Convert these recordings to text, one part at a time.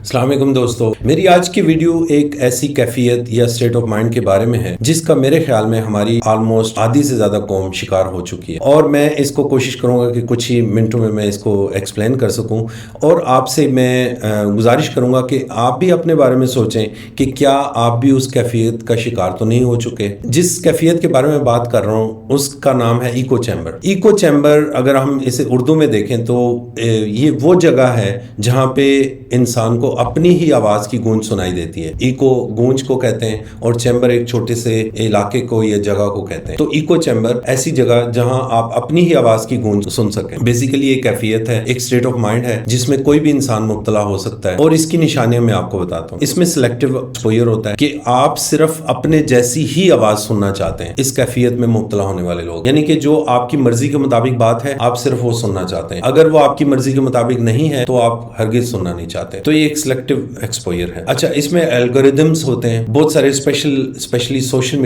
अस्सलाम वालेकुम दोस्तों, मेरी आज की वीडियो एक ऐसी कैफियत या स्टेट ऑफ माइंड के बारे में है जिसका मेरे ख्याल में हमारी ऑलमोस्ट आधी से ज़्यादा कौम शिकार हो चुकी है, और मैं इसको कोशिश करूंगा कि कुछ ही मिनटों में मैं इसको एक्सप्लेन कर सकूं। और आपसे मैं गुजारिश करूंगा कि आप भी अपने बारे में सोचें कि क्या आप भी उस कैफियत का शिकार तो नहीं हो चुके। जिस कैफियत के बारे में बात कर रहा हूँ उसका नाम है इको चैम्बर। इको चैम्बर अगर हम इसे उर्दू में देखें तो ये वो जगह है जहाँ पे इंसान को अपनी ही आवाज की गूंज सुनाई देती है। इको गूंज को कहते हैं और चैम्बर एक छोटे से इलाके को या जगह को कहते हैं। तो इको चैम्बर ऐसी जगह जहां आप अपनी ही आवाज की गूंज सुन सकें। बेसिकली ये कैफियत है, एक स्टेट ऑफ माइंड है जिसमें कोई भी इंसान मुब्तला हो सकता है। और इसकी निशानियां मैं आपको बताता हूँ। इसमें सिलेक्टिव एक्सपोजर होता है कि आप सिर्फ अपने जैसी ही आवाज सुनना चाहते हैं। इस कैफियत में मुब्तला होने वाले लोग, यानी कि जो आपकी मर्जी के मुताबिक बात है आप सिर्फ वो सुनना चाहते हैं। अगर वो आपकी मर्जी के मुताबिक नहीं है तो आप हरगिज सुनना नहीं चाहते। तो ये एक सिलेक्टिव एक्सपोजर है। अच्छा, इसमें एल्गोरिदम्स होते हैं बहुत सारे, स्पेशली सोशल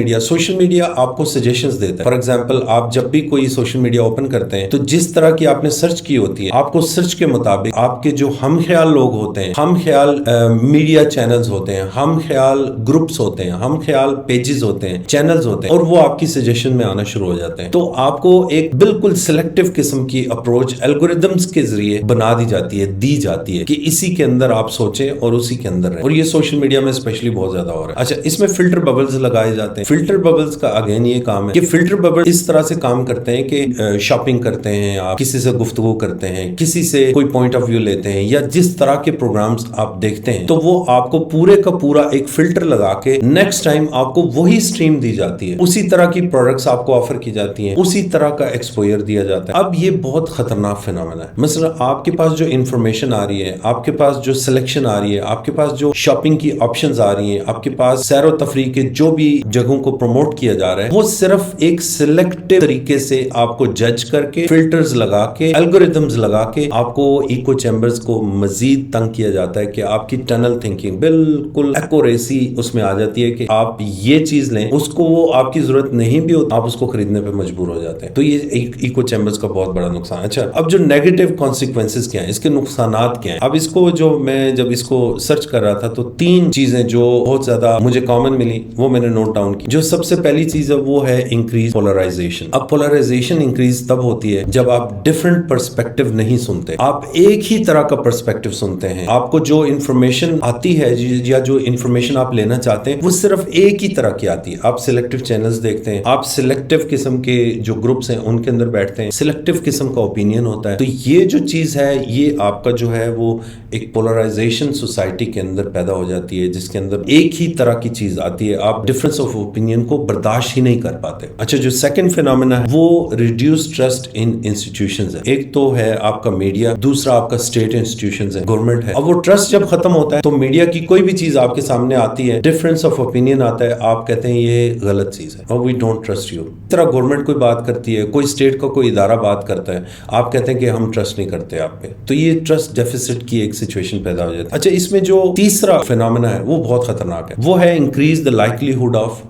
मीडिया आपको सजेशंस देता है। फॉर एग्जांपल, आप जब भी कोई सोशल मीडिया ओपन करते हैं तो जिस तरह की आपने सर्च की होती है, आपको सर्च के मुताबिक आपके जो हम ख्याल लोग होते हैं, हम ख्याल मीडिया चैनल्स होते हैं, हम ख्याल ग्रुप्स होते हैं, हम ख्याल पेजेस होते हैं, चैनल्स होते हैं, और वो आपकी सजेशन में आना शुरू हो जाते हैं। तो आपको एक बिल्कुल सिलेक्टिव किस्म की अप्रोच एल्गोरिदम्स के जरिए बना दी जाती है, दी जाती है कि इसी के अंदर आप सोचें और उसी के अंदर रहें। और ये सोशल मीडिया में स्पेशली बहुत ज्यादा हो रहा है। अच्छा, इसमें फिल्टर बबल्स लगाए जाते हैं। फिल्टर बबल्स का अगेन ये काम है कि फिल्टर बबल इस तरह से काम करते हैं कि शॉपिंग करते हैं, आप किसी से गुफ्तगू करते हैं, किसी से कोई पॉइंट ऑफ व्यू लेते हैं, या जिस तरह के प्रोग्राम्स आप देखते हैं तो वो आपको पूरे का पूरा एक फिल्टर लगा के नेक्स्ट टाइम आपको वही स्ट्रीम दी जाती है, उसी तरह की प्रोडक्ट्स आपको ऑफर की जाती हैं, उसी तरह का एक्सपोजर दिया जाता है। अब ये बहुत खतरनाक फिनोमेना है। मसलन आपके पास जो इंफॉर्मेशन आ रही है, आपके पास जो सिलेक्शन आ रही है, आपके पास जो शॉपिंग की ऑप्शंस आ रही हैं, आपके पास सैर व तफरीह के जो भी जगहों को प्रमोट किया जा रहा है, वो सिर्फ एक सिलेक्टिव तरीके से आपको जज करके, फिल्टर्स लगा के, एल्गोरिथम्स लगा के आपको इको चैम्बर्स को मजीद तंग किया जाता है कि आपकी टनल थिंकिंग बिल्कुल एक्यूरेसी उसमें आ जाती है कि आप ये चीज लें, उसको वो आपकी जरूरत नहीं भी हो, आप उसको खरीदने पर मजबूर हो जाते हैं। तो ये इको चैम्बर्स का बहुत बड़ा नुकसान है। अच्छा, अब जो नेगेटिव कॉन्सिक्वेंसेस क्या है, इसके नुकसानात क्या है, अब इसको जो मैं जब इसको सर्च कर रहा था तो 3 चीजें जो बहुत ज्यादा मुझे कॉमन मिली वो मैंने नोट डाउन की। जो सबसे पहली चीज है वो है इंक्रीज पोलराइजेशन। अब पोलराइजेशन इंक्रीज तब होती है जब आप डिफरेंट पर्सपेक्टिव नहीं सुनते, आप एक ही तरह का पर्सपेक्टिव सुनते हैं। आपको जो इंफॉर्मेशन आती है या जो इंफॉर्मेशन आप लेना चाहते हैं वो सिर्फ एक ही तरह की आती है। आप सिलेक्टिव चैनल्स देखते हैं, आप सिलेक्टिव किस्म के जो ग्रुप्स हैं उनके अंदर बैठते हैं, सिलेक्टिव किस्म का ओपिनियन होता है। तो ये जो चीज है ये आपका जो है वो एक पोलराइजेशन सोसाइटी के अंदर पैदा हो जाती है जिसके अंदर एक ही तरह की चीज आती है, आप डिफरेंस ऑफ ओपिनियन को बर्दाश्त ही नहीं कर पाते। अच्छा, जो सेकंड फिनोमेना है वो रिड्यूस ट्रस्ट इन इंस्टीट्यूशंस है। एक तो है आपका मीडिया, दूसरा आपका स्टेट इंस्टीट्यूशंस है, गवर्नमेंट है। अब वो ट्रस्ट जब खत्म होता है तो मीडिया की कोई भी चीज आपके सामने आती है, डिफरेंस ऑफ ओपिनियन आता है, आप कहते हैं ये गलत चीज है और वी डोंट ट्रस्ट यू। इस तरह गवर्नमेंट कोई बात करती है, कोई स्टेट का कोई इदारा बात करता है, आप कहते हैं कि हम ट्रस्ट नहीं करते आप पे। तो ये ट्रस्ट डेफिसिट की एक सिचुएशन पैदा हो जाती है। अच्छा, इसमें जो तीसरा फिनोमेना है वो बहुत खतरनाक है, वो है increase the likelihood of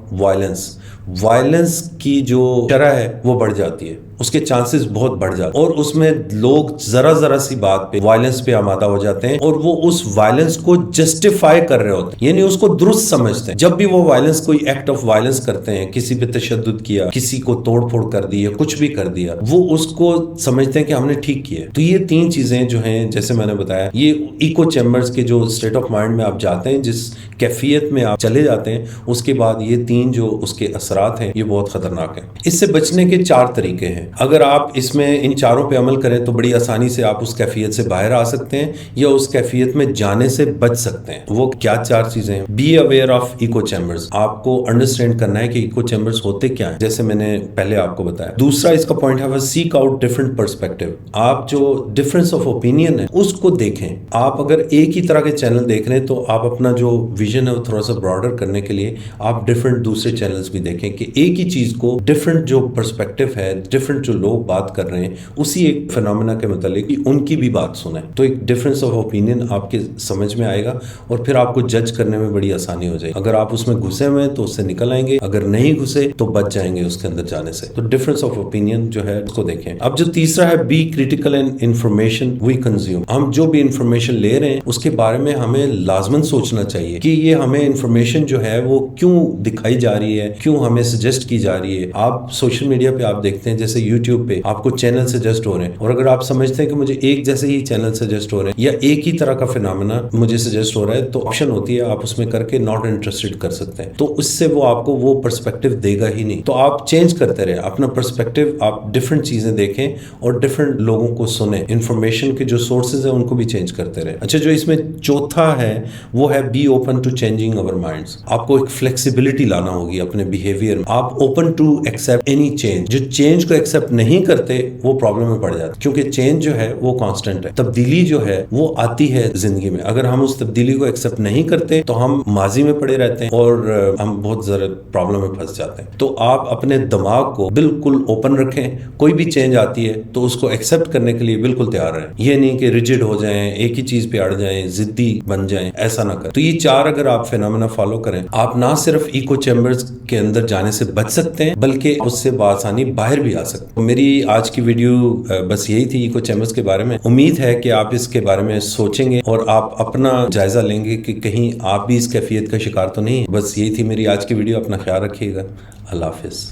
violence की जो शरह है वो बढ़ जाती है, उसके चांसेस बहुत बढ़ जाते हैं और उसमें लोग जरा सी बात पे वायलेंस पे आमादा हो जाते हैं और वो उस वायलेंस को जस्टिफाई कर रहे होते हैं, यानी उसको दुरुस्त समझते हैं। जब भी वो वायलेंस, कोई एक्ट ऑफ वायलेंस करते हैं, किसी पे तशद्दुद किया, किसी को तोड़ फोड़ कर दी, कुछ भी कर दिया, वो उसको समझते हैं कि हमने ठीक किया। तो ये 3 चीजें जो हैं, जैसे मैंने बताया, ये इको चैम्बर्स के जो स्टेट ऑफ माइंड में आप जाते हैं, जिस कैफियत में आप चले जाते हैं, उसके बाद ये 3 जो उसके असरात हैं ये बहुत खतरनाक है। इससे बचने के 4 तरीके हैं। अगर आप इसमें इन चारों पे अमल करें तो बड़ी आसानी से आप उस कैफियत से बाहर आ सकते हैं या उस कैफियत में जाने से बच सकते हैं। वो क्या 4 चीजें हैं? Be aware of echo chambers. आपको अंडरस्टैंड करना है कि इको चैम्बर्स होते क्या हैं, जैसे मैंने पहले आपको बताया। दूसरा इसका पॉइंट है सीक आउट डिफरेंट पर्सपेक्टिव। आप जो डिफरेंस ऑफ ओपिनियन है उसको देखें। आप अगर एक ही तरह के चैनल देख रहे हैं तो आप अपना जो विजन है वो थोड़ा सा ब्रॉडर करने के लिए आप डिफरेंट दूसरे चैनल्स भी देखें कि एक ही चीज को डिफरेंट जो पर्सपेक्टिव है, डिफरेंट ڈفرینٹ جو لوگ بات کر رہے ہیں اسی ایک فنامنا کے متعلق ان کی بھی بات سنیں, تو ایک ڈفرینس آف اوپینین آپ کے سمجھ میں آئے گا اور پھر آپ کو جج کرنے میں بڑی آسانی ہو جائے گی. اگر آپ اس میں گھسے ہوئے ہیں تو اس سے نکل آئیں گے, اگر نہیں گھسے تو بچ جائیں گے اس کے اندر جانے سے. تو ڈفرینس آف اوپینین جو ہے اس کو دیکھیں. اب جو تیسرا ہے be critical in information we consume. ہم جو بھی انفارمیشن لے رہے ہیں اس کے بارے میں ہمیں لازماً سوچنا چاہیے کہ یہ ہمیں انفارمیشن جو ہے وہ کیوں دکھائی جا رہی ہے, کیوں ہمیں سجیسٹ کی جا رہی ہے. آپ سوشل میڈیا پہ آپ دیکھتے ہیں جیسے یوٹیوب پہ آپ کو چینل سجیسٹ ہو رہے ہیں, اور اگر آپ سمجھتے ہیں کہ مجھے ایک جیسے ہی چینل سجیسٹ ہو رہے ہیں یا ایک ہی طرح کا فنامنا مجھے سجیسٹ ہو رہا ہے, تو آپشن ہوتی ہے آپ اس میں کر کے ناٹ انٹرسٹڈ کر سکتے ہیں. تو اس سے وہ آپ کو وہ پرسپیکٹو دے گا ہی نہیں. تو آپ چینج کرتے رہیں اپنا پرسپیکٹو, آپ ڈفرینٹ چیزیں دیکھیں اور ڈفرینٹ لوگوں کو سنیں. انفارمیشن کے جو سورسز ہیں ان کو بھی چینج کرتے رہیں. اچھا, جو اس میں چوتھا ہے وہ ہے be open to changing over minds. آپ کو ایک فلیکسیبلٹی لانا ہوگی اپنے بیہیویئر میں. آپ open to accept any change. جو چینج کو ایکسیپٹ نہیں کرتے وہ پرابلم میں پڑ جاتے, کیونکہ چینج جو ہے وہ کانسٹنٹ ہے. تبدیلی جو ہے وہ آتی ہے زندگی میں. اگر ہم اس تبدیلی کو ایکسیپٹ نہیں کرتے تو ہم ماضی میں پڑے رہتے ہیں اور ہم بہت زیادہ پرابلم میں پھنس جاتے ہیں. تو آپ اپنے دماغ کو بالکل اوپن رکھیں. کوئی بھی چینج آتی ہے تو اس کو ایکسیپٹ کرنے کے لیے بالکل تیار رہیں. یہ نہیں کہ ریجڈ ہو جائیں, ایک ہی چیز پہ اڑ جائیں, ضدی بن جائیں, ایسا نہ کریں. تو یہ چار اگر آپ فینومینا فالو کریں, آپ نہ صرف ایکو چیمبرز کے اندر جانے سے بچ سکتے ہیں بلکہ اس سے بآسانی باہر بھی آ سکتے ہیں. میری آج کی ویڈیو بس یہی تھی ایکو چیمبرز کے بارے میں. امید ہے کہ آپ اس کے بارے میں سوچیں گے اور آپ اپنا جائزہ لیں گے کہ کہیں آپ بھی اس کیفیت کا شکار تو نہیں. بس یہی تھی میری آج کی ویڈیو. اپنا خیال رکھیے گا. اللہ حافظ.